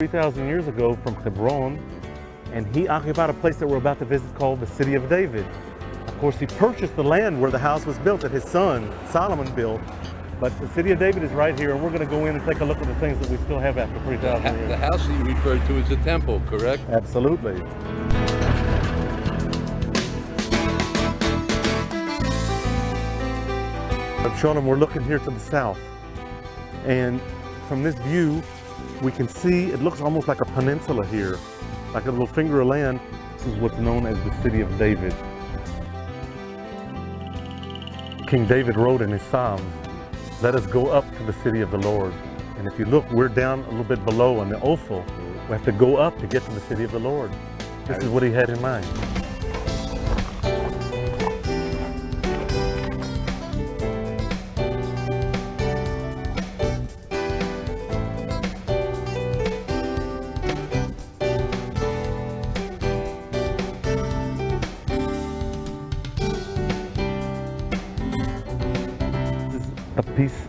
3,000 years ago from Hebron, and he occupied a place that we're about to visit called the City of David. Of course, he purchased the land where the house was built that his son Solomon built, but the City of David is right here, and we're going to go in and take a look at the things that we still have after 3,000 years. The house that you referred to is the temple, correct? Absolutely. I've shown them we're looking here to the south, and from this view we can see it looks almost like a peninsula here, like a little finger of land. This is what's known as the City of David. King David wrote in his Psalms, "Let us go up to the city of the Lord." And if you look, we're down a little bit below in the Ophel. We have to go up to get to the city of the Lord. This is what he had in mind.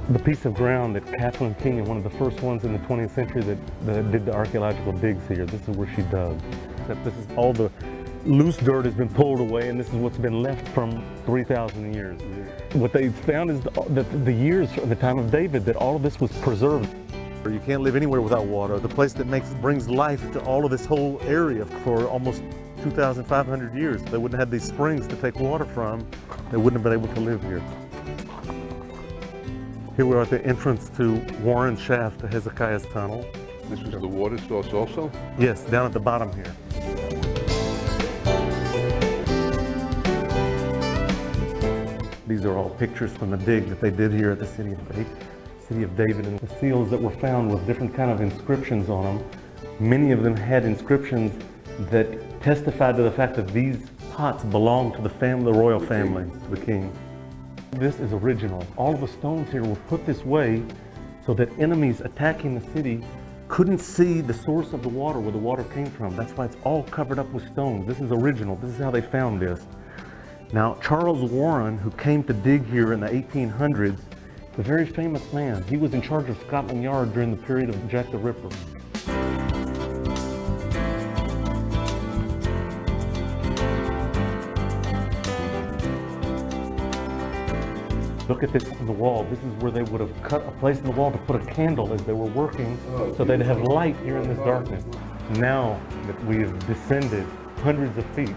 The piece of ground that Catherine King, one of the first ones in the 20th century that did the archaeological digs here, this is where she dug. Except this is all the loose dirt has been pulled away, and this is what's been left from 3,000 years. What they found is that the years from the time of David, that all of this was preserved. You can't live anywhere without water. The place that brings life to all of this whole area for almost 2,500 years. They wouldn't have these springs to take water from. They wouldn't have been able to live here. Here we are at the entrance to Warren's shaft to Hezekiah's tunnel. This is the water source also? Yes, down at the bottom here. These are all pictures from the dig that they did here at the City of David, and the seals that were found with different kind of inscriptions on them. Many of them had inscriptions that testified to the fact that these pots belonged to the royal family, the king. This is original. All of the stones here were put this way so that enemies attacking the city couldn't see the source of the water, where the water came from. That's why it's all covered up with stones. This is original. This is how they found this. Now, Charles Warren, who came to dig here in the 1800s, is a very famous man. He was in charge of Scotland Yard during the period of Jack the Ripper. Look at this on the wall. This is where they would have cut a place in the wall to put a candle as they were working, so they'd have light here in this darkness. Now that we have descended hundreds of feet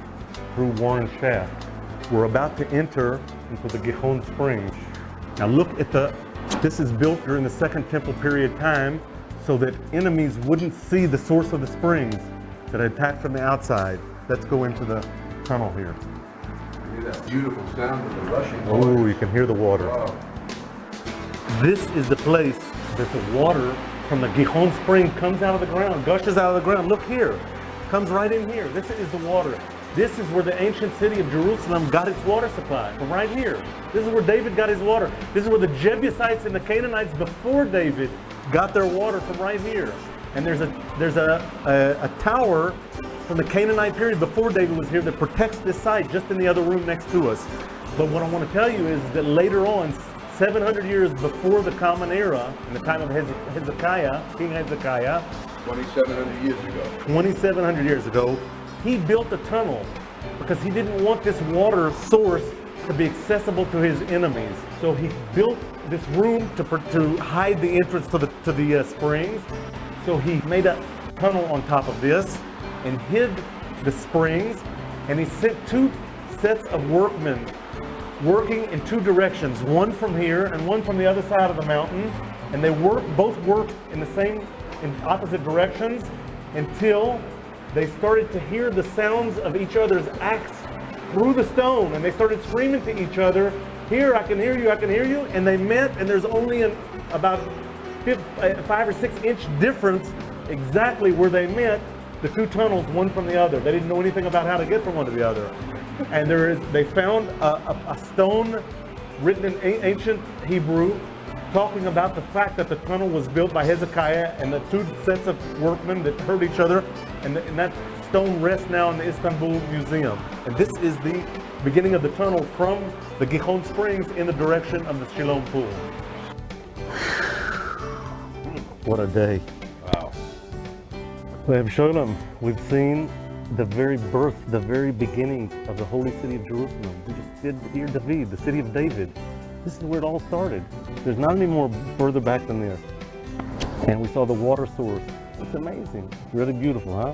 through Warren's shaft, we're about to enter into the Gihon Springs. Now look at this is built during the Second Temple period time so that enemies wouldn't see the source of the springs that attacked from the outside. Let's go into the tunnel here. Hear that beautiful sound of the rushing water. Oh, you can hear the water. Wow. This is the place that the water from the Gihon spring comes out of the ground, gushes out of the ground. Look here, comes right in here. This is the water. This is where the ancient city of Jerusalem got its water supply, from right here. This is where David got his water. This is where the Jebusites and the Canaanites before David got their water, from right here. And there's a tower from the Canaanite period before David was here that protects this site just in the other room next to us. But what I want to tell you is that later on, 700 years before the Common Era, in the time of Hezekiah, King Hezekiah, 2,700 years ago. 2,700 years ago, he built a tunnel because he didn't want this water source to be accessible to his enemies. So he built this room to hide the entrance to the springs. So he made a tunnel on top of this and hid the springs, and he sent two sets of workmen working in two directions, one from here and one from the other side of the mountain, and they both worked in opposite directions until they started to hear the sounds of each other's axe through the stone, and they started screaming to each other, "Here, I can hear you, I can hear you," and they met, and there's only about 5 or 6 inch difference exactly where they met, the two tunnels, one from the other. They didn't know anything about how to get from one to the other. And they found a stone written in ancient Hebrew talking about the fact that the tunnel was built by Hezekiah and the two sets of workmen that heard each other, and that stone rests now in the Istanbul Museum. And this is the beginning of the tunnel from the Gihon Springs in the direction of the Siloam Pool. What a day. Wow. We have Shalom. We've seen the very birth, the very beginnings of the holy city of Jerusalem. We just did here David, the city of David. This is where it all started. There's not any more further back than this. And we saw the water source. It's amazing. Really beautiful, huh?